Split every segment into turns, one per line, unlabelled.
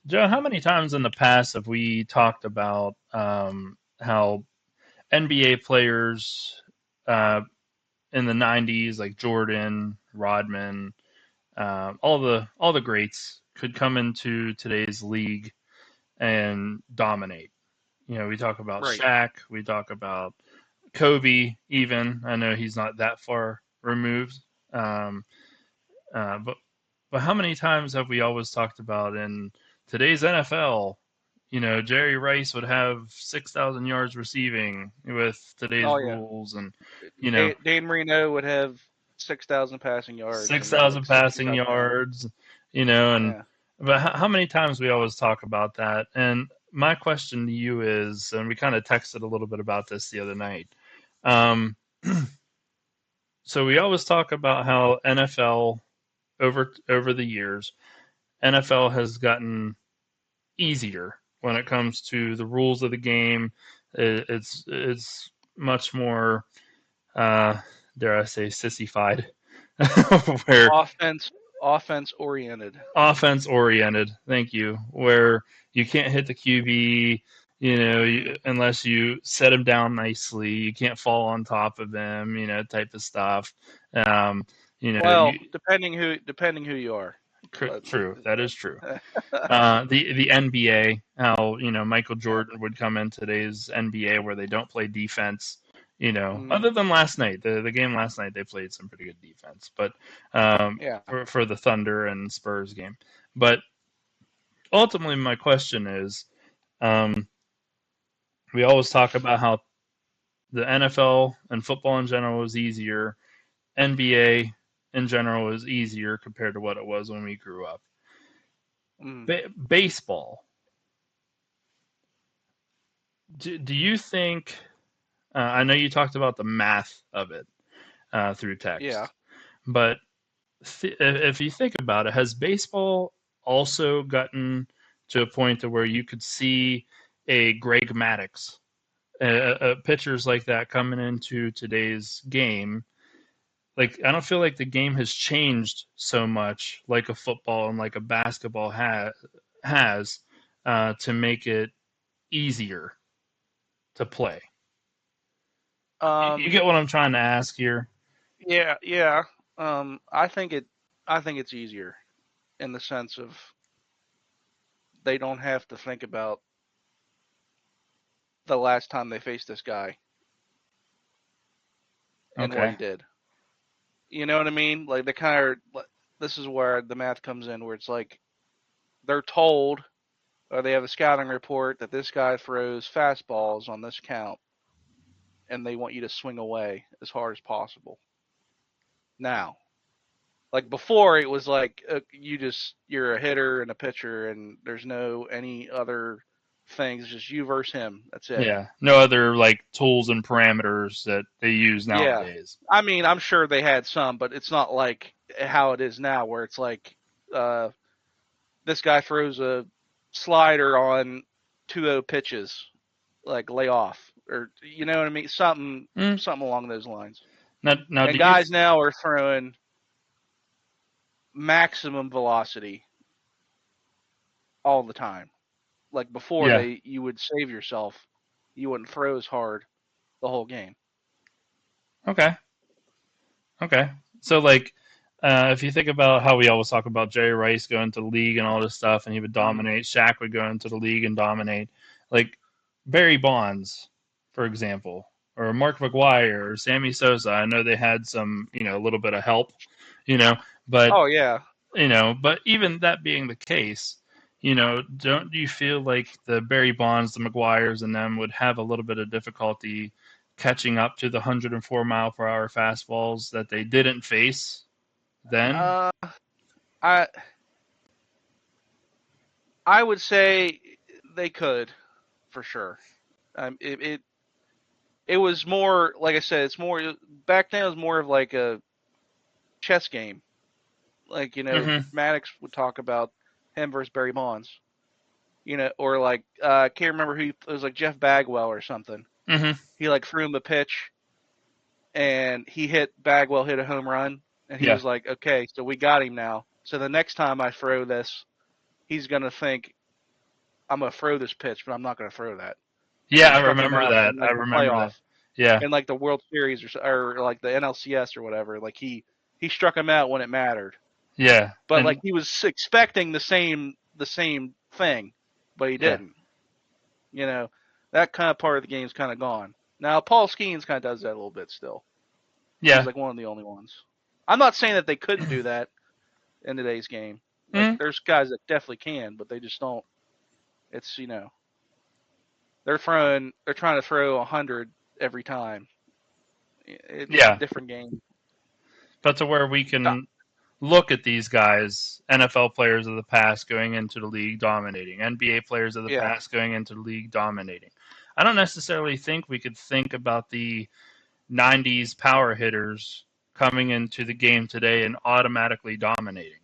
Joe, how many times in the past have we talked about how NBA players uh, in the '90s, like Jordan, Rodman, all the greats, could come into today's league and dominate? We talk about
Right.
Shaq, we talk about Kobe. Even I know he's not that far removed, um, but how many times have we always talked about in today's NFL? Jerry Rice would have 6,000 yards receiving with today's
Oh yeah.
rules, and you know,
Dan Marino would have 6,000 passing yards
six
and like
thousand
sixty
passing
touchdowns.
yards. And
Yeah.
but how many times we always talk about that? And my question to you is, and we kind of texted a little bit about this the other night. Um, so we always talk about how NFL over the years, NFL has gotten easier when it comes to the rules of the game. It's much more, uh, dare I say, sissified, where
Offense offense oriented.
offense oriented. Thank you. Where you can't hit the QB, unless you set him down nicely. You can't fall on top of him, type of stuff. Um, you
Well, depending who you are. Let-
true. That is true.
let-
The NBA, how Michael
yeah.
Jordan would come in today's NBA where they don't play defense.
Mm,
Other than last night, the game last night, they played some pretty good defense. But
yeah.
for the Thunder and Spurs game, but ultimately, my question is, um, we always talk about how the NFL and football in general is easier. NBA in general is easier compared to what it was when we grew up.
Mm,
Baseball. Do you think? I know you talked about the math of it through
yeah.
text, but if you think about it, has baseball also gotten to a point to where you could see a Greg Maddux, pitchers like that coming into today's game? Like, I don't feel like the game has changed so much like a football and like a basketball has to make it easier to play. You
Um
get what I'm trying to ask here?
yeah, yeah. I think it's easier in the sense of they don't have to think about the last time they faced this guy and what
Okay.
he did. You know what I mean? Like they kind of this is where the math comes in where it's like they're told or they have a scouting report that this guy throws fastballs on this count and they want you to swing away as hard as possible. Now, like before it was like you're a hitter and a pitcher and there's no any other things, just you versus him. That's it.
Yeah. No other like tools and parameters that they use
Yeah.
nowadays.
I mean, I'm sure they had some, but it's not like how it is now where it's like uh this guy throws a slider on 2-0 pitches, like lay off, or you know what I mean,
Mm.
something along those lines.
Now,
And
do you?
guys now are throwing maximum velocity all the time. Like before,
Yeah.
they you would save yourself, you wouldn't throw as hard the whole game.
Okay. Okay. So, like, if you think about how we always talk about Jerry Rice going to the league and all this stuff, and he would
Mm.
dominate. Shaq would go into the league and dominate. Like Barry Bonds, for example, or Mark McGuire or Sammy Sosa. I know they had some, a little bit of help, you know, but
Oh yeah.
but even that being the case, don't you feel like the Barry Bonds, the McGuires, and them would have a little bit of difficulty catching up to the 104-mile-per-hour fastballs that they didn't face then?
Uh, I I would say they could for sure. It was more like I said. It's more back then. It was more of like a chess game. Like
Mm-hmm.
Maddox would talk about him versus Barry Bonds. Or like I can't remember who it was, like Jeff Bagwell or something.
Mm-hmm.
He like threw him a pitch and Bagwell hit a home run and he
Yeah.
was like, okay, so we got him now. So the next time I throw this, he's gonna think. I'm gonna throw this pitch, but I'm not gonna throw that. And
Yeah,
he
I
struck him
remember
out
that.
in
I
like the
remember
playoff,
that. Yeah,
in like the World Series or like the NLCS or whatever. Like he struck him out when it mattered.
yeah,
But like
and
he was expecting the same thing, but he
yeah,
didn't. You know, that kind of part of the game's kind of gone. Now Paul Skeens kind of does that a little bit still. He's
yeah.
like one of the only ones. I'm not saying that they couldn't do that in today's game. Like
Mm,
there's guys that definitely can, but they just don't. It's they're trying to throw 100 every time. It's a
yeah,
different game.
but to where we can look at these guys, NFL players of the past going into the league dominating, NBA players of the
Yeah,
past going into the league dominating. I don't necessarily think we could think about the 90s power hitters coming into the game today and automatically dominating.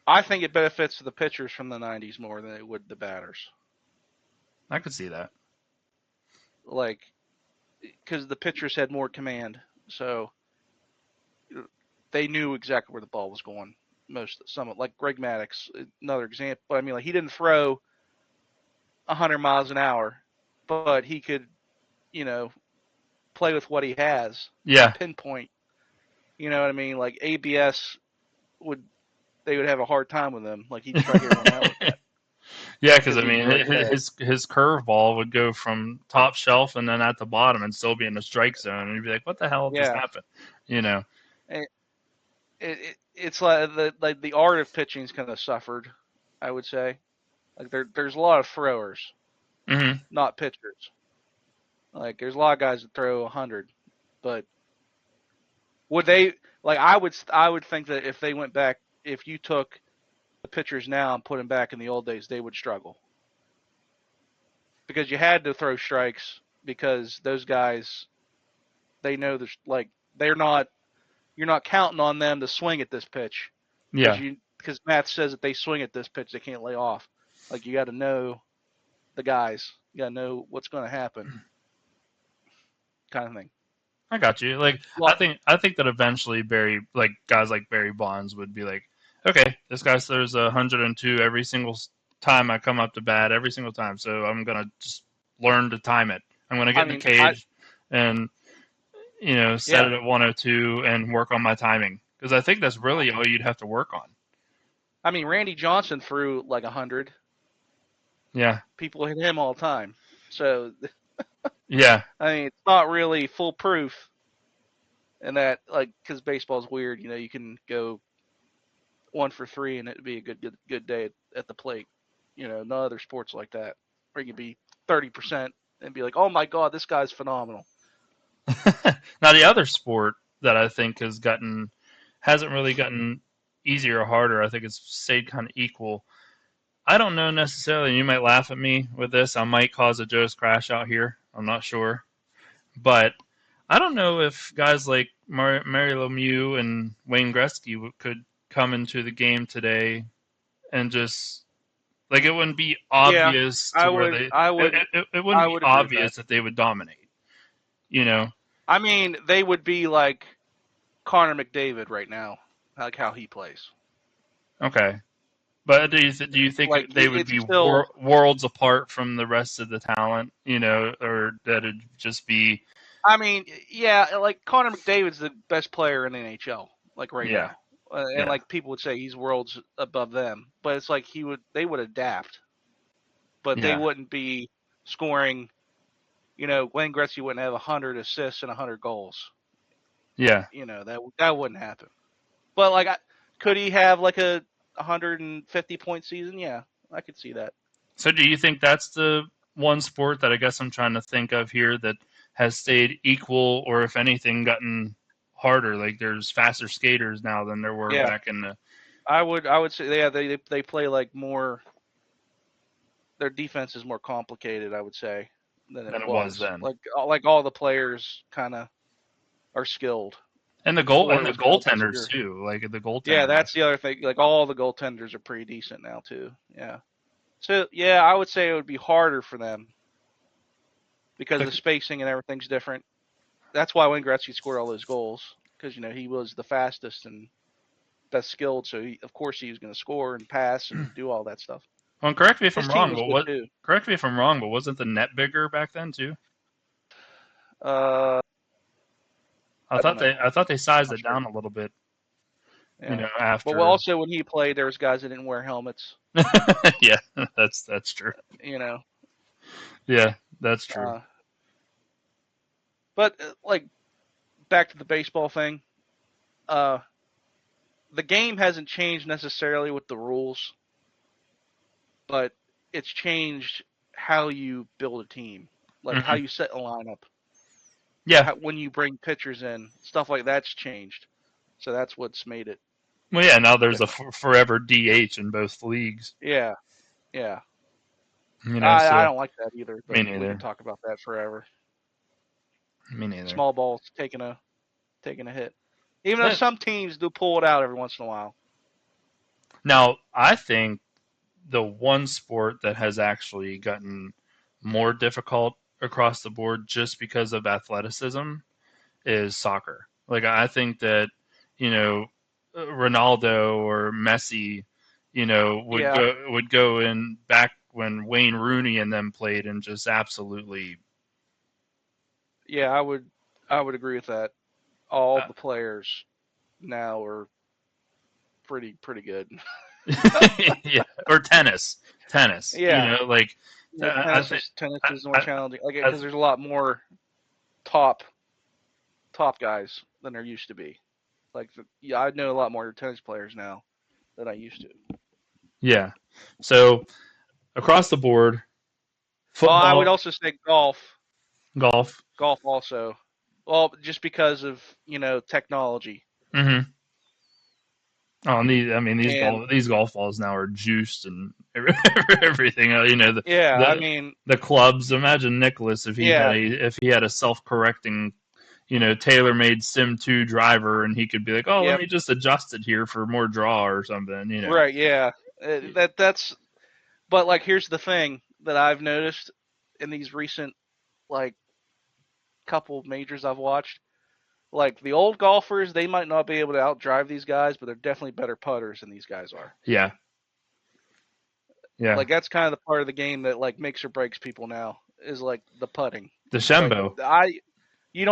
I think it benefits the pitchers from the '90s more than it would the batters.
I could see that.
Like because the pitchers had more command, so they knew exactly where the ball was going. Like Greg Maddux, another example. But I mean, like he didn't throw 100 miles an hour, but he could, you know, play with what he has and
Yeah,
pinpoint. You know what I mean? Like ABS would they would have a hard time with him. Like he'd strike everyone out with that
yeah, because
because
I
he'd be
mean,
really fast.
his curveball would go from top shelf and then at the bottom and still be in the strike zone, and you'd be like, "What the hell just
Yeah,
happened?" You know?
and it's like the art of pitching's kind of suffered. I would say like there's a lot of throwers,
Hmm.
not pitchers. Like there's a lot of guys that throw 100, but would they like I would think that if they went back, if you took the pitchers now and put them back in the old days, they would struggle because you had to throw strikes because those guys they know there's like they're not you're not counting on them to swing at this pitch
Yeah,
because math says that they swing at this pitch they can't lay off. Like you got to know the guys, you got to know what's going to happen, kind of thing.
I got you. Like,
Well,
I think that eventually like guys like Barry Bonds would be like, okay, this guy throws 102 every single time I come up to bat, every single time. So I'm gonna just learn to time it. I'm gonna get
I
in the
mean, I
cage and set
yeah,
it at 102 and work on my timing because I think that's really all you'd have to work on.
I mean Randy Johnson threw like 100.
Yeah,
People hit him all the time, so
yeah,
I mean it's not really foolproof. And that like because baseball's weird, you can go 1 for 3 and it'd be a good day at the plate. No other sports like that. Or you could be 30% and be like, oh my god, this guy's phenomenal.
now the other sport that I think hasn't really gotten easier or harder. I think it's stayed kind of equal. I don't know necessarily. You might laugh at me with this. I might cause a Joe's crash out here. I'm not sure, but I don't know if guys like Mario Lemieux and Wayne Gretzky could come into the game today and just like it wouldn't be
Yeah,
obvious to
I
where
would,
they
I would,
it wouldn't
I
be
would agree with that.
obvious that they would dominate. You know?
I mean, they would be like Connor McDavid right now, like how he plays.
Okay. But do you think
Like
they would
it's
be
still,
worlds apart from the rest of the talent? Or that it'd just be
I mean, yeah, like Connor McDavid's the best player in the NHL, like right
yeah,
now, and
yeah,
like people would say he's worlds above them, but it's like they would adapt, but they
yeah,
wouldn't be scoring. Wayne Gretzky wouldn't have 100 assists and 100 goals.
yeah.
That wouldn't happen. But like, could he have like a 150-point season? Yeah, I could see that.
So do you think that's the one sport that I guess I'm trying to think of here that has stayed equal, or if anything, gotten harder? Like there's faster skaters now than there were
Yeah,
back in the
I would say yeah they play like more. Their defense is more complicated, I would say, than it
than it was
was.
then.
Like all the players kind of are skilled.
And
Before it
the
was more
goaltenders
obscure.
too. Like the
Yeah,
goaltenders.
that's the other thing. Like all the goaltenders are pretty decent now too. Yeah. So yeah, I would say it would be harder for them because the spacing and everything's different. That's why Wayne Gretzky scored all those goals because he was the fastest and best skilled. So of course he was going to score and pass and do all that stuff.
Well, correct me if
His
I'm
team
wrong,
was
but
good too.
correct me if I'm wrong, but wasn't the net bigger back then too?
Uh, I don't know.
I thought they sized
Not
it
sure.
down a little bit,
Yeah, but
after.
also when he played, there was guys that didn't wear helmets.
Yeah, that's true.
You know,
Yeah, that's true.
uh, but like back to the baseball thing. Uh, the game hasn't changed necessarily with the rules, but it's changed how you build a team, like how
Hmm.
you set a lineup,
Yeah.
when you bring pitchers in, stuff like that's changed. So that's what's made it
Well, yeah. Now there's a
different.
forever DH in both leagues.
Yeah, yeah. I
So
don't like that either,
me
but we could
neither.
talk about that forever.
Me neither.
Small balls taking a hit, even though
Eh,
some teams do pull it out every once in a while.
Now, I think the one sport that has actually gotten more difficult across the board just because of athleticism is soccer. Like I think that you know Ronaldo or Messi,
Yeah,
would go in back when Wayne Rooney and them played and just absolutely.
yeah, I would agree with that. All
Uh,
the players now are pretty good.
yeah, or tennis.
Yeah,
Like
yeah.
I
Tennis
think
is tennis
I,
is more
I,
challenging, like
I,
because there's a lot more top top guys than there used to be. Like, yeah, I know a lot more tennis players now than I used to.
yeah. So across the board,
Well, I would
football,
also say golf.
golf.
Golf also. Well, just because of technology
Hmm. Oh, and I mean,
and
these golf balls now are juiced and everything.
yeah, I
The
mean,
the clubs. Imagine Nicholas
yeah,
if he had a self correcting, tailor made Sim 2 driver, and he could be like, oh, let
yep,
me just adjust it here for more draw or something.
right, yeah. That's but like here's the thing that I've noticed in these recent like couple of majors I've watched. Like the old golfers, they might not be able to outdrive these guys, but they're definitely better putters than these guys are.
Yeah, yeah.
Like that's kind of the part of the game that like makes or breaks people now is like the putting. Like
DeChambeau.
you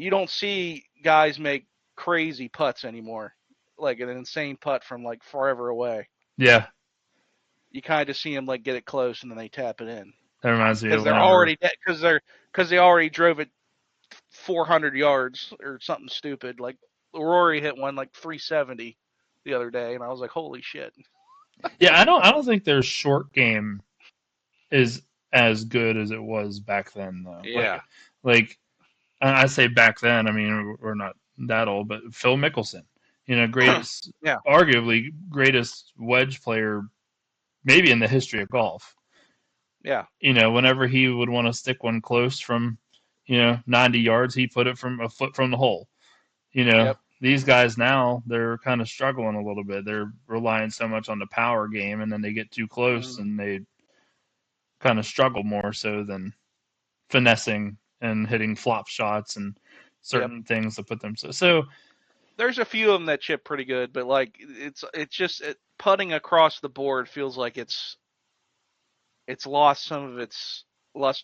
don't see guys make crazy putts anymore. Like an insane putt from like forever away.
Yeah,
You kind of see them like get it close and then they tap it in
that reminds me
because
of
they're
whenever.
already because they already drove it 400 yards or something stupid. Like Rory hit one like 370 the other day, and I was like, holy shit.
Yeah, I don't think their short game is as good as it was back then, though.
Yeah.
Like I say back then. I mean, we're not that old, but Phil Mickelson, greatest,
Yeah.
arguably greatest wedge player maybe in the history of golf.
Yeah.
Whenever he would want to stick one close from, 90 yards, he put it from a foot from the hole.
Yep.
These guys now, they're kind of struggling a little bit. They're relying so much on the power game, and then they get too close
Mm.
and they kind of struggle more so than finessing and hitting flop shots and
Yep.
certain things to put them so.
There's a few of them that chip pretty good, but like it's just putting across the board feels like it's lost some of its lust.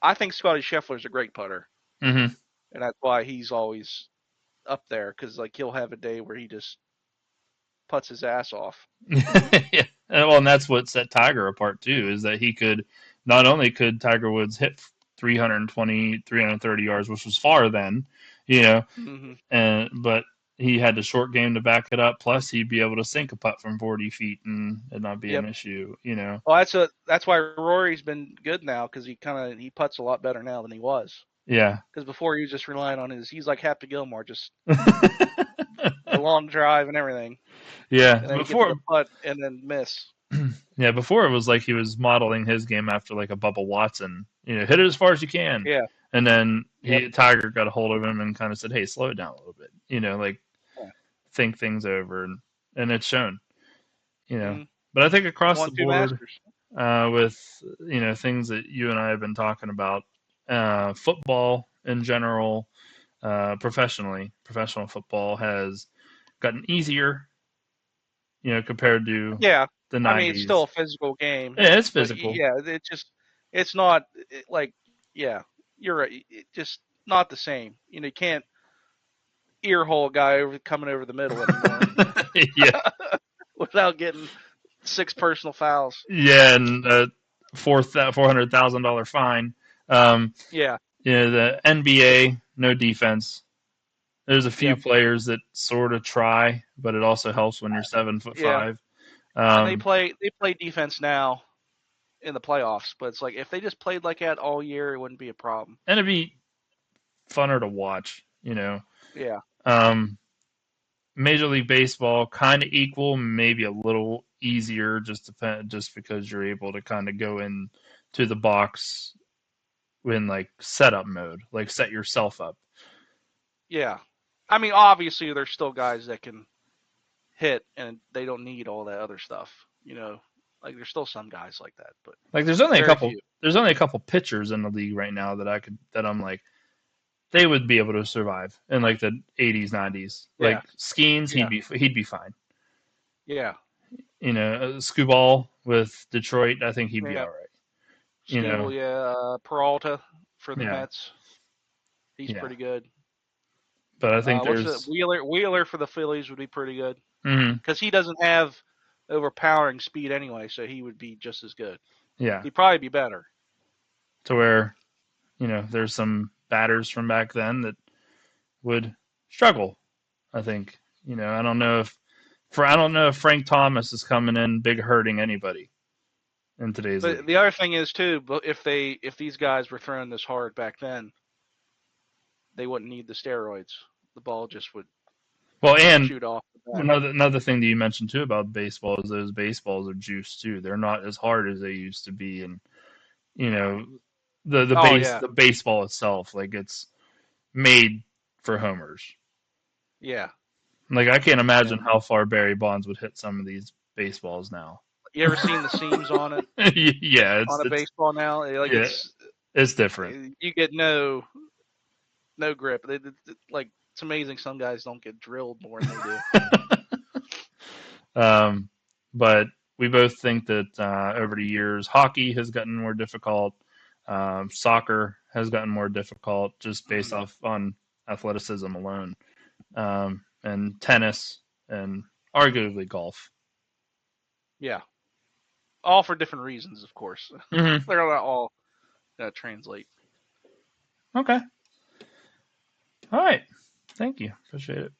I think Scotty Scheffler's a great putter,
Hmm.
and that's why he's always up there because like he'll have a day where he just puts his ass off.
Yeah. Well, and that's what set Tiger apart too, is that he could not only could Tiger Woods hit 320, 330 yards, which was far then, you know,
Hmm.
and but he had the short game to back it up. Plus, he'd be able to sink a putt from 40 feet and it not be an
Yep.
issue.
Well, that's why Rory's been good now because he puts a lot better now than he was.
Yeah.
Because before he was just relying on he's like Happy Gilmore, just the long drive and everything,
Yeah.
and then he get to the putt and then miss.
Yeah, before it was like he was modeling his game after like a Bubba Watson. Hit it as far as you can.
Yeah.
And then
Yep.
Tiger got a hold of him and kind of said, "Hey, slow it down a little bit. Like
Yeah.
think things over," and it's shown. You know,
Mm.
but I think
He's
across
won
the
two
board,
Masters.
with things that you and I have been talking about, football in general, professional football has gotten easier. compared to
Yeah,
the
I mean it's still a
90s.
physical game,
Yeah, it's
but
physical.
yeah, it's not like yeah, you're right. It just not the same. You can't earhole a guy coming over the middle anymore
Yeah,
without getting six personal fouls.
yeah, and $400,000 fine. Um,
Yeah,
the NBA, no defense. There's a few
yep,
players that sort of try, but it also helps when you're 7 foot
yeah,
five.
and
Um,
they play defense now in the playoffs, but it's like if they just played like that all year, it wouldn't be a problem.
and it'd be funner to watch.
Yeah,
Um, Major League Baseball kind of equal, maybe a little easier, just because you're able to kind of go in to the box in like setup mode, like set yourself up.
yeah. I mean, obviously, there's still guys that can hit, and they don't need all that other stuff. Like there's still some guys like that, but
Like there's only a
very
couple
few.
there's only a couple pitchers in the league right now that I'm like they would be able to survive in like the 80s 90s.
Yeah,
Like Skeens,
yeah,
he'd be fine.
yeah,
Skubal with Detroit, I think he'd be
yeah.
all right. You know,
Scooble, yeah. Peralta for the
yeah,
Mets, he's
yeah.
pretty good.
But I think
What's it?
there's
Wheeler for the Phillies would be pretty good
mhm,
because he doesn't have overpowering speed anyway, so he would be just as good.
yeah,
He'd probably be better.
to where there's some batters from back then that would struggle. I think I don't know if Frank Thomas is coming in big hurting anybody in today's
But
league.
the other thing is too, if these guys were throwing this hard back then, they wouldn't need the steroids. The ball just would
Well, and
shoot off the bat.
another thing that you mentioned too about baseball is those baseballs are juiced too. They're not as hard as they used to be, and you know
Oh yeah,
the baseball itself, like it's made for homers.
yeah,
Like I can't
yeah.
imagine how far Barry Bonds would hit some of these baseballs now.
You ever seen the seams on it
Yeah,
on a
it's
baseball now? Like
yeah, it's different.
you get no grip. Like it's amazing some guys don't get drilled more than they do.
um, but we both think that over the years, hockey has gotten more difficult. Soccer has gotten more difficult just based
Mm,
off on athleticism alone, and tennis and arguably golf.
yeah, all for different reasons, of course.
Hmm.
They're not all translate.
Okay. All right. Thank you. Appreciate it.